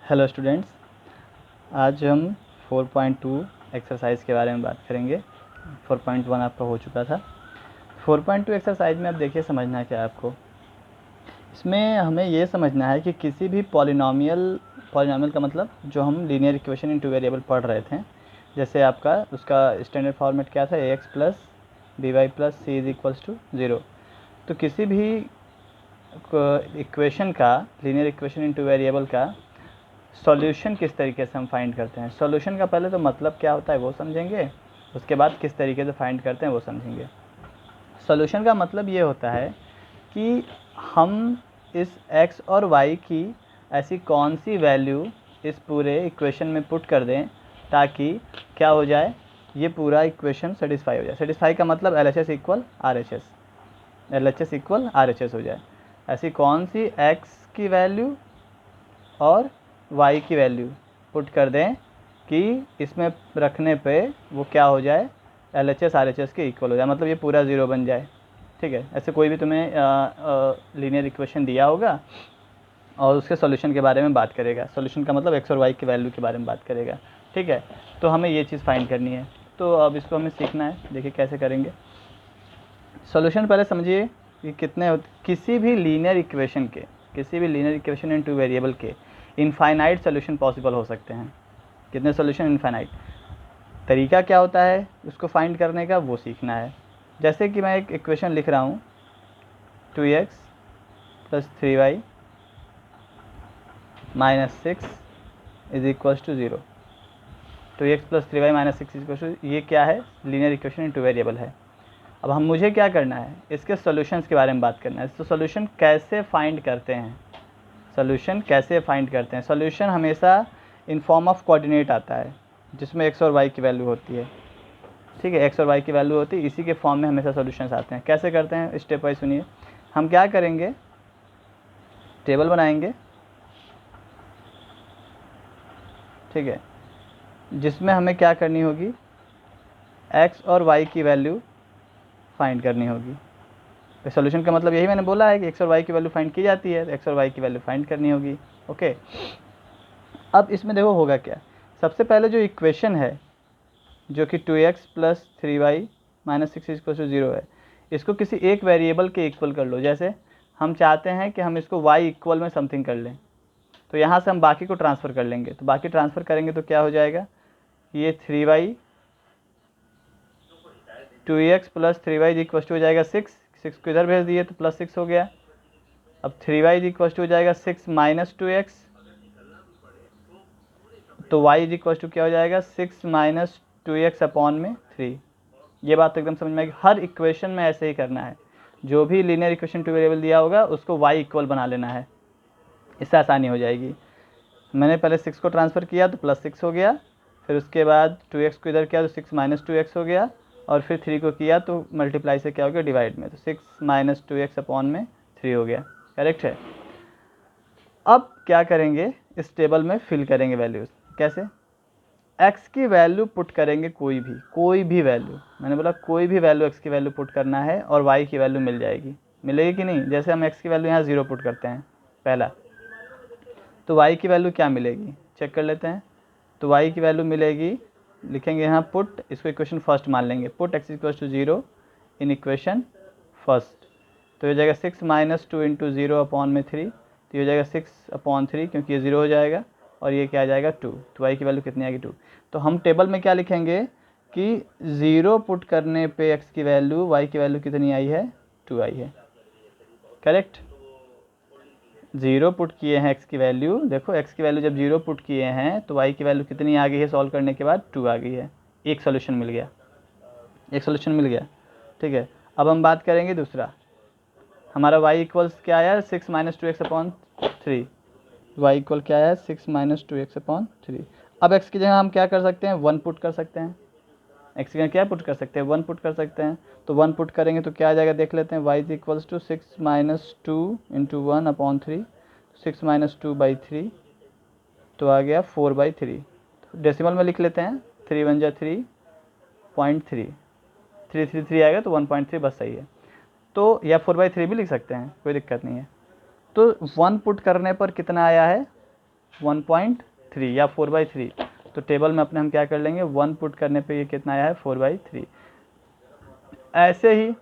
Hello students, आज हम 4.2 exercise के बारे में बात करेंगे। 4.1 आपका हो चुका था। 4.2 एक्सरसाइज में अब देखिए समझना क्या है आपको। इसमें हमें ये समझना है कि किसी भी पॉलिनॉमियल का मतलब जो हम linear equation in two variable पढ़ रहे थे, जैसे आपका उसका स्टैंडर्ड फॉर्मेट क्या था, ax plus b y plus c is equals to 0। तो किसी भी इक्वेशन का, linear equation in two variable का सॉल्यूशन किस तरीके से हम फाइंड करते हैं। सॉल्यूशन का पहले तो मतलब क्या होता है वो समझेंगे, उसके बाद किस तरीके से फाइंड करते हैं वो समझेंगे। सॉल्यूशन का मतलब ये होता है कि हम इस x और y की ऐसी कौन सी वैल्यू इस पूरे इक्वेशन में पुट कर दें ताकि क्या हो जाए, ये पूरा इक्वेशन सेटिस्फाई हो जाए। सेटिस्फाई का मतलब LHS इक्वल RHS हो जाए। ऐसी कौन सी x की वैल्यू और y की वैल्यू पुट कर दें कि इसमें रखने पे वो क्या हो जाए, LHS RHS के इक्वल हो जाए, मतलब ये पूरा ज़ीरो बन जाए। ठीक है, ऐसे कोई भी तुम्हें लीनियर इक्वेशन दिया होगा और उसके सॉल्यूशन के बारे में बात करेगा। सॉल्यूशन का मतलब x और y की वैल्यू के बारे में बात करेगा। ठीक है, तो हमें ये चीज़ फाइंड करनी है। तो अब इसको हमें सीखना है, देखिए कैसे करेंगे। सॉल्यूशन पहले समझिए कि कितने किसी भी linear equation in two variable के इनफाइनाइट सॉल्यूशन पॉसिबल हो सकते हैं। कितने सॉल्यूशन? इनफाइनाइट। तरीका क्या होता है उसको फाइंड करने का, वो सीखना है। जैसे कि मैं एक इक्वेशन लिख रहा हूँ, 2x plus 3y minus 6 is equals to 0। 2x plus 3y minus 6 is equals to, ये क्या है? Linear equation in two variable है। अब मुझे क्या करना है, इसके सॉल्यूशंस के बारे में बात करना है। तो सॉल्यूशन कैसे फाइंड करते हैं, सॉल्यूशन हमेशा इन फॉर्म ऑफ कोऑर्डिनेट आता है जिसमें x और y की वैल्यू होती है। ठीक है, x और y की वैल्यू होती है, इसी के फॉर्म में हमेशा सॉल्यूशंस आते हैं। कैसे करते हैं, स्टेप वाइज सुनिए। हम क्या करेंगे, टेबल बनाएंगे, ठीक है, जिसमें हमें क्या करनी होगी, x और y की वैल्यू फाइंड करनी होगी। तो सॉल्यूशन का मतलब यही मैंने बोला है कि x और y की वैल्यू फाइंड की जाती है, x और y की वैल्यू फाइंड करनी होगी। ओके, अब इसमें देखो होगा क्या। सबसे पहले जो इक्वेशन है जो कि 2x plus 3y minus 6 equal to 0 है, इसको किसी एक वेरिएबल के इक्वल कर लो। जैसे हम चाहते हैं कि हम इसको y इक्वल में समथिंग कर लें, तो यहाँ से हम बाकी को ट्रांसफ़र कर लेंगे। तो बाकी ट्रांसफ़र करेंगे तो क्या हो जाएगा, ये 3y 2x plus 3y equal to हो जाएगा 6 को इधर भेज दिए तो प्लस 6 हो गया। अब 3y इक्वल टू हो जाएगा 6 माइनस 2x, तो y इक्वल टू क्या हो जाएगा, 6 माइनस 2x अपॉन में 3। ये बात तो एकदम समझ में आएगी। हर इक्वेशन में ऐसे ही करना है, जो भी लीनियर इक्वेशन टू वेरिएबल दिया होगा उसको y इक्वल बना लेना है, इससे आसानी हो जाएगी। मैंने पहले 6 को ट्रांसफ़र किया तो प्लस 6 हो गया, फिर उसके बाद 2x को इधर किया तो 6 माइनस 2x हो गया, और फिर 3 को किया तो मल्टीप्लाई से क्या हो गया, डिवाइड में, तो 6 माइनस 2x अपॉन में 3 हो गया। करेक्ट है। अब क्या करेंगे, इस टेबल में फिल करेंगे वैल्यूज़। कैसे? x की वैल्यू पुट करेंगे, कोई भी वैल्यू, मैंने बोला कोई भी वैल्यू x की वैल्यू पुट करना है और y की वैल्यू मिल जाएगी। मिलेगी कि नहीं? जैसे हम x की वैल्यू यहाँ 0 पुट करते हैं पहला, तो y की वैल्यू क्या मिलेगी चेक कर लेते हैं। तो y की वैल्यू मिलेगी, लिखेंगे यहाँ पुट, इसको इक्वेशन फर्स्ट मान लेंगे, put x equal to 0 in equation first. तो ये हो जाएगा 6 माइनस 2 इंटू 0 अपॉन में 3, तो ये हो जाएगा 6 अपॉन 3, क्योंकि ये 0 हो जाएगा, और ये क्या आ जाएगा 2। तो y की वैल्यू कितनी आएगी, 2। तो हम टेबल में क्या लिखेंगे कि 0 पुट करने पे x की वैल्यू, y की वैल्यू कितनी आई है, 2 आई है। करेक्ट, 0 पुट किए हैं x की वैल्यू, देखो x की वैल्यू जब 0 पुट किए हैं तो y की वैल्यू कितनी आ गई है, सॉल्व करने के बाद 2 आ गई है। एक सोल्यूशन मिल गया, ठीक है। अब हम बात करेंगे दूसरा, हमारा y इक्वल्स क्या आया, 6 minus 2x upon 3। y equal क्या आया, 6 माइनस 2x अपॉन 3। अब x की जगह हम क्या कर सकते हैं, 1 पुट कर सकते हैं। x की जगह क्या पुट कर सकते हैं, 1 पुट कर सकते हैं। तो 1 पुट करेंगे तो क्या आ जाएगा, देख लेते हैं। y is equals to 6 minus 2 into 1 upon 3, 6 minus 2 by 3, तो आ गया 4 बाई 3। तो डेसिमल में लिख लेते हैं, 3 1 जा 3.3, 3 आएगा तो 1.3 बस सही है। तो या 4/3 भी लिख सकते हैं, कोई दिक्कत नहीं है। तो 1 पुट करने पर कितना आया है, 1.3 या 4/3। तो टेबल में अपने हम क्या कर लेंगे, 1 पुट करने पे ये कितना आया है 4/3। ऐसे ही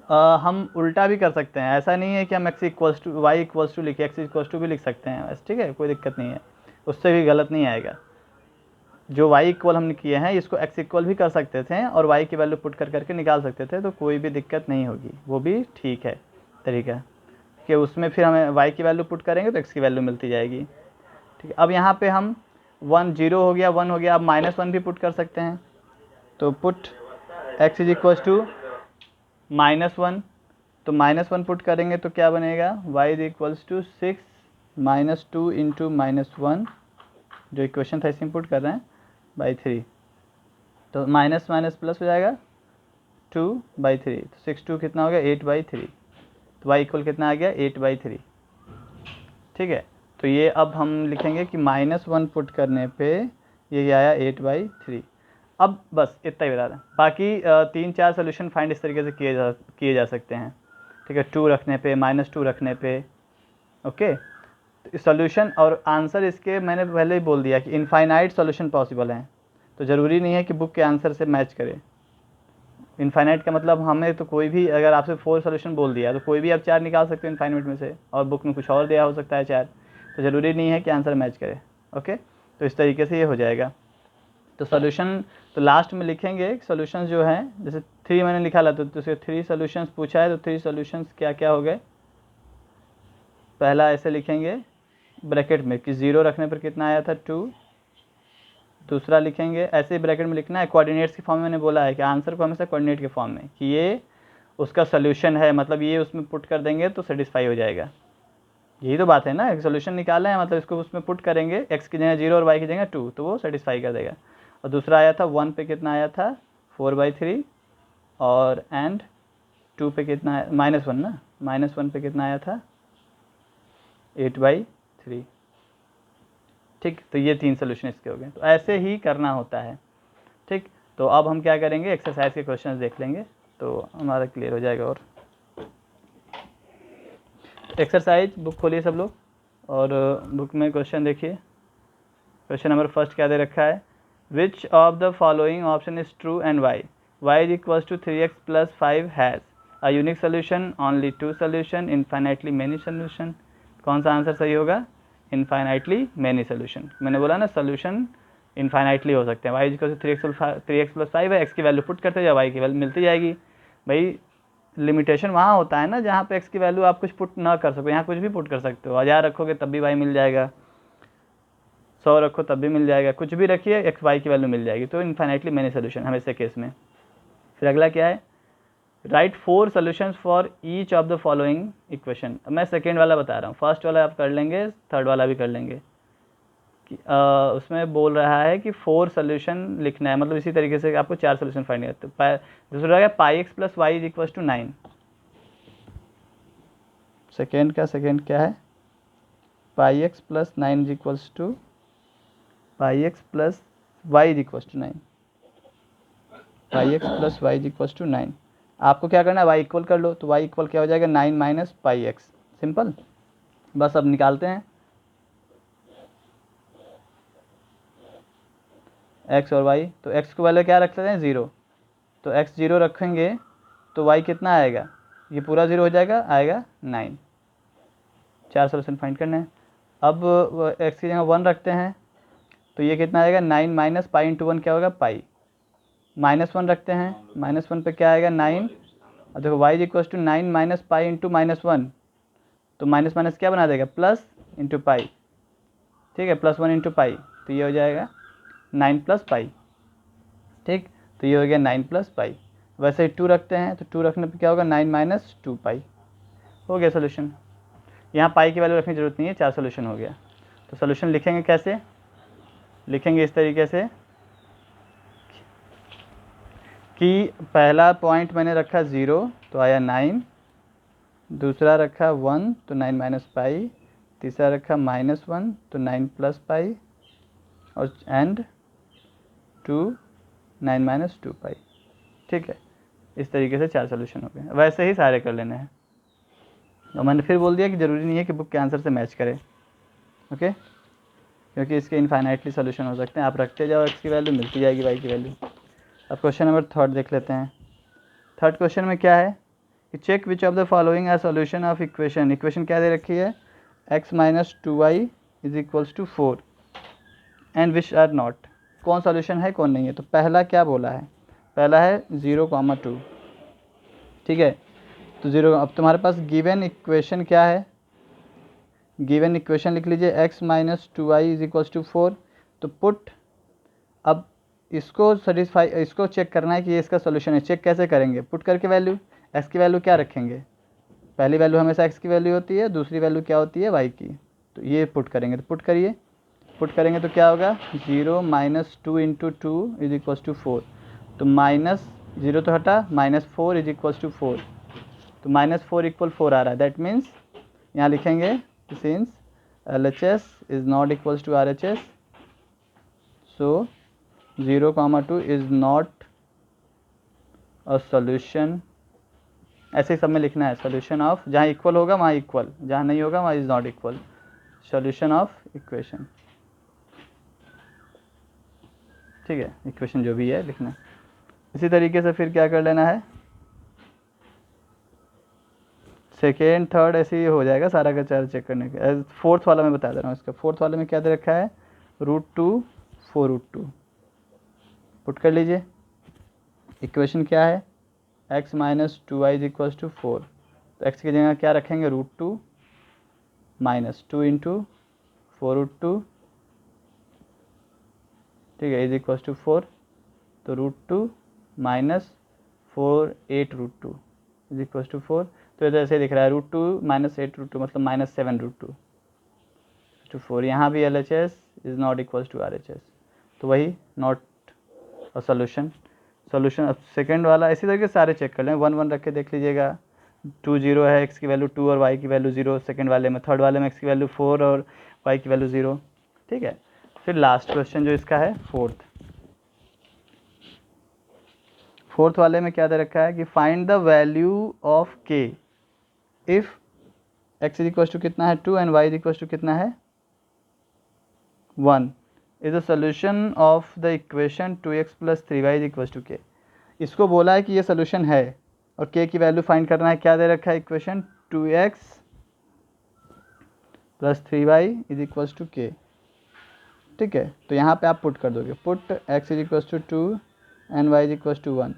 हम उल्टा भी कर सकते हैं, ऐसा नहीं है कि हम x equals to y equals to लिखे, x इक्वल्स टू भी लिख सकते हैं बस, ठीक है, कोई दिक्कत नहीं है, उससे भी गलत नहीं आएगा। जो y इक्वल हमने किए हैं इसको x इक्वल भी कर सकते थे और y की वैल्यू पुट कर करके निकाल सकते थे, तो कोई भी दिक्कत नहीं होगी, वो भी ठीक है तरीका कि उसमें फिर हमें y की वैल्यू पुट करेंगे तो x की वैल्यू मिलती जाएगी, ठीक है। अब यहाँ पे हम 1 0 हो गया, 1 हो गया, अब -1 भी पुट कर सकते हैं, तो put x is equal to -1, तो -1 पुट करेंगे तो क्या बनेगा, y is equals to 6 -2 into -1, जो इक्वेशन था इसमें पुट कर रहे हैं, बाई 3, तो माइनस माइनस प्लस हो जाएगा 2/3, तो 6 2 कितना हो गया 8/3, तो y इक्वल कितना आ गया 8/3, ठीक है। तो ये अब हम लिखेंगे कि -1 पुट करने पे ये आया 8/3। अब बस इतना ही बता दें, बाकी 3-4 सोल्यूशन फाइंड इस तरीके से किए जा सकते हैं, ठीक है, 2 रखने पे, -2 रखने पे, ओके। तो सोल्यूशन और आंसर इसके मैंने पहले ही बोल दिया कि इनफाइनाइट सोल्यूशन पॉसिबल हैं, तो ज़रूरी नहीं है कि बुक के आंसर से मैच करे। इनफाइनाइट का मतलब हमें तो कोई भी, अगर आपसे 4 सोल्यूशन बोल दिया तो कोई भी आप 4 निकाल सकते हो इनफाइनाइट में से, और बुक में कुछ और दिया हो सकता है 4, तो ज़रूरी नहीं है कि आंसर मैच करे, ओके। तो इस तरीके से ये हो जाएगा। तो सोल्यूशन तो लास्ट में लिखेंगे सोल्यूशन जो हैं, जैसे 3 मैंने लिखा ला, तो उसके 3 सोल्यूशंस पूछा है, तो 3 सोल्यूशंस क्या क्या हो गए। पहला ऐसे लिखेंगे ब्रैकेट में कि 0 रखने पर कितना आया था 2, दूसरा लिखेंगे ऐसे ही ब्रैकेट में लिखना है, कोऑर्डिनेट्स की फॉर्म में मैंने बोला है कि आंसर को हमेशा कोऑर्डिनेट के फॉर्म में, कि ये उसका सोल्यूशन है, मतलब ये उसमें पुट कर देंगे तो सेटिस्फाई हो जाएगा, यही तो बात है ना, एक सोल्यूशन निकाला है मतलब इसको उसमें पुट करेंगे, x की जगह 0 और y की जगह 2, तो वो सेटिस्फाई कर देगा। और दूसरा आया था 1 पे कितना आया था 4/3, और एंड 2 पे कितना है -1 ना, -1 पे कितना आया था 8/3, ठीक। तो ये 3 सोल्यूशन इसके हो गए, तो ऐसे ही करना होता है, ठीक। तो अब हम क्या करेंगे, एक्सरसाइज के क्वेश्चंस देख लेंगे तो हमारा क्लियर हो जाएगा। और एक्सरसाइज बुक खोलिए सब लोग, और बुक में क्वेश्चन देखिए। क्वेश्चन नंबर फर्स्ट क्या दे रखा है, which of the following option is true and y, y is equal to 3x + 5 has a unique solution, only 2 solution, infinitely many solution. कौन सा आंसर सही होगा, इनफाइनाइटली मेनी सोल्यूशन। मैंने बोला ना सोल्यूशन इनफाइनाइटली हो सकते हैं, y is equal to 3x + 5 है, x की वैल्यू पुट करते जाओ y की वैल्यू मिलती जाएगी। भाई लिमिटेशन वहाँ होता है ना जहाँ पे x की वैल्यू आप कुछ पुट ना कर सको, यहाँ कुछ भी पुट कर सकते हो, 1000 रखोगे तब भी y मिल जाएगा, 100 रखो तब भी मिल जाएगा, कुछ भी रखिए x y की वैल्यू मिल जाएगी, तो इनफाइनाइटली मेनी सोल्यूशन हमेशा केस में। फिर अगला क्या है, right 4 solutions for each of the following equation. मैं सेकेंड वाला बता रहा हूँ, फर्स्ट वाला आप कर लेंगे, थर्ड वाला भी कर लेंगे। उसमें बोल रहा है कि 4 सोल्यूशन लिखना है, मतलब इसी तरीके से आपको 4 सोल्यूशन फाइंड करते हैं। दूसरा है πx + y is to 9। Second क्या है, πx + 9 is equals to πx + y is equals to 9, πx + y is equals to 9। आपको क्या करना है, y इक्वल कर लो, तो y इक्वल क्या हो जाएगा 9 - πx, सिंपल। बस अब निकालते हैं x और y, तो x को वैल्यू क्या रख सकते हैं 0, तो x 0 रखेंगे तो y कितना आएगा, ये पूरा 0 हो जाएगा, आएगा 9। 4 सोल्यूशन फाइंड करना है। अब x की जगह 1 रखते हैं तो ये कितना आएगा 9 - π × 1 क्या होगा पाई, -1 रखते हैं, -1 पे क्या आएगा 9, और देखो y इज टू 9 - π × -1, तो माइनस माइनस क्या बना देगा प्लस इंटू पाई, ठीक है, +1 × π, तो ये हो जाएगा 9 + π, ठीक। तो ये हो गया 9 + π। वैसे ही 2 रखते हैं तो 2 रखने पे क्या होगा 9 - 2π, हो गया सोल्यूशन। यहाँ पाई की वैल्यू रखने की जरूरत नहीं है, 4 सोल्यूशन हो गया। तो सोल्यूशन लिखेंगे कैसे, लिखेंगे इस तरीके से कि पहला पॉइंट मैंने रखा 0 तो आया 9, दूसरा रखा 1 तो 9 - π, तीसरा रखा -1 तो 9 + π, और एंड 2 9 - 2π, ठीक है। इस तरीके से 4 सोल्यूशन हो गए, वैसे ही सारे कर लेने हैं। और मैंने फिर बोल दिया कि ज़रूरी नहीं है कि बुक के आंसर से मैच करे, ओके, क्योंकि इसके इनफाइनाइटली सोल्यूशन हो सकते हैं। आप रखते जाओ x की वैल्यू, मिलती जाएगी y की वैल्यू। अब क्वेश्चन नंबर 3 देख लेते हैं। थर्ड क्वेश्चन में क्या है कि check which of the following are solution of equation. Equation क्या दे रखी है, x minus 2y is equals to 4 and which are not. कौन सोल्यूशन है कौन नहीं है। तो पहला क्या बोला है, पहला है 0,2, ठीक है। तो 0, अब तुम्हारे पास गिवन इक्वेशन क्या है, गिवन इक्वेशन लिख लीजिए x minus 2y is equals to 4। तो पुट, अब इसको सेटिस्फाई, इसको चेक करना है कि ये इसका सोल्यूशन है। चेक कैसे करेंगे, पुट करके वैल्यू, x की वैल्यू क्या रखेंगे, पहली वैल्यू हमेशा x की वैल्यू होती है, दूसरी वैल्यू क्या होती है y की। तो ये पुट करेंगे, तो पुट करिए, पुट करेंगे तो क्या होगा 0 minus 2 into 2 is equals to 4। तो माइनस 0 तो हटा, -4 इज इक्वल्स टू 4। तो -4 इक्वल 4 आ रहा है। दैट मीन्स यहाँ लिखेंगे since LHS is not equals to RHS, so 0,2 is not a solution. ऐसे ही सब में लिखना है, सोल्यूशन ऑफ, जहाँ इक्वल होगा वहाँ इक्वल, जहाँ नहीं होगा वहाँ is not equal, solution of equation, ठीक है। इक्वेशन जो भी है लिखना है। इसी तरीके से फिर क्या कर लेना है, सेकेंड थर्ड ऐसे ही हो जाएगा सारा का सारा चेक करने के। फोर्थ वाला मैं बता दे रहा हूँ इसका। फोर्थ वाले में क्या दे रखा है, √2 4√2, पुट कर लीजिए। इक्वेशन क्या है, x minus 2y is equals to 4। तो x की जगह क्या रखेंगे, √2 माइनस 2 इंटू 4√2, ठीक है, इज इक्वल्स टू 4। तो √2 माइनस 4 8√2 इज इक्वल्स टू 4। तो इधर ऐसे दिख रहा है √2 माइनस 8√2 मतलब -7√2 टू 4। यहाँ भी LHS is not equals to RHS, तो वही नॉट अ सोल्यूशन। सोल्यूशन अब सेकेंड वाला इसी तरीके से सारे चेक कर लें, 1 1 रख के देख लीजिएगा। 2 0 है, x की वैल्यू 2 और y की वैल्यू 0 सेकेंड वाले में। थर्ड वाले में x की वैल्यू 4 और y की वैल्यू 0, ठीक है। फिर लास्ट क्वेश्चन जो इसका है फोर्थ वाले में क्या दे रखा है कि find the value of k if x is equal to कितना है 2 and y is equal to कितना है 1 is the solution of the equation 2x plus 3y is equal to k। इसको बोला है कि ये सोल्यूशन है और k की वैल्यू फाइंड करना है। क्या दे रखा है equation, 2x plus 3y is equal to k, ठीक है। तो यहाँ पे आप पुट कर दोगे, put x is equal to 2 and y is equal to 1।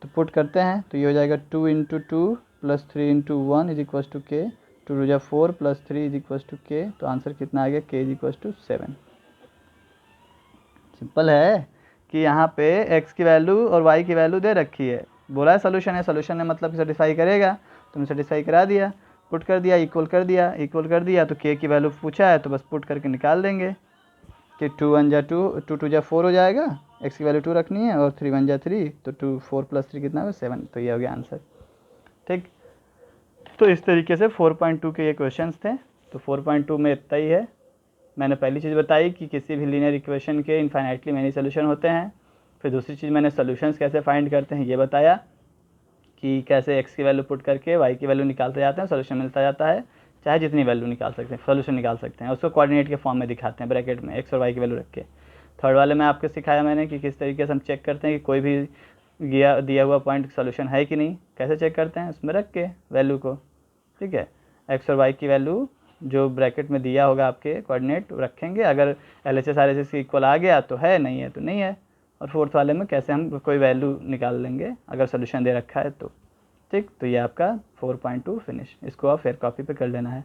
तो पुट करते हैं तो ये हो जाएगा 2 into 2 plus 3 into 1 is equal to k, 2 two 4 plus 3 is equal to k। तो आंसर कितना आ गया, k is equal to 7। Simple है कि यहाँ पे x की वैल्यू और y की वैल्यू दे रखी है, बोला है सोल्यूशन है, सोल्यूशन है मतलब सेटिस्फाई करेगा, तुमने सेटिस्फाई करा दिया, पुट कर दिया, इक्वल कर दिया, इक्वल कर दिया। तो k की वैल्यू पूछा है तो बस पुट करके निकाल देंगे कि 2 1 जा 2, 2 2 जा 4 हो जाएगा, x की वैल्यू 2 रखनी है, और 3 1 जा 3, तो 2 4 प्लस 3 कितना है 7। तो ये हो गया आंसर, ठीक। तो इस तरीके से 4.2 के ये क्वेश्चंस थे। तो 4.2 में इतना ही है। मैंने पहली चीज़ बताई कि किसी भी लीनियर इक्वेशन के इनफाइनाइटली मैनी सोल्यूशन होते हैं। फिर दूसरी चीज़ मैंने सोल्यूशंस कैसे फाइंड करते हैं ये बताया कि कैसे x की वैल्यू पुट करके y की वैल्यू निकालते जाते हैं, सोल्यूशन मिलता जाता है। चाहे जितनी वैल्यू निकाल सकते हैं, सोल्यूशन निकाल सकते हैं, उसको कोऑर्डिनेट के फॉर्म में दिखाते हैं, ब्रैकेट में x और y की वैल्यू रख के। थर्ड वाले में आपको सिखाया मैंने कि किस तरीके से हम चेक करते हैं कि कोई भी दिया हुआ पॉइंट सोल्यूशन है कि नहीं, कैसे चेक करते हैं, उसमें रख के वैल्यू को, ठीक है। x और y की वैल्यू जो ब्रैकेट में दिया होगा आपके कोऑर्डिनेट रखेंगे, अगर LHS RHS की इक्वल आ गया तो है, नहीं है तो नहीं है। और फोर्थ वाले में कैसे हम कोई वैल्यू निकाल लेंगे अगर सोल्यूशन दे रखा है तो, ठीक। तो ये आपका 4.2 फिनिश। इसको आप फेयर कॉपी पे कर लेना है।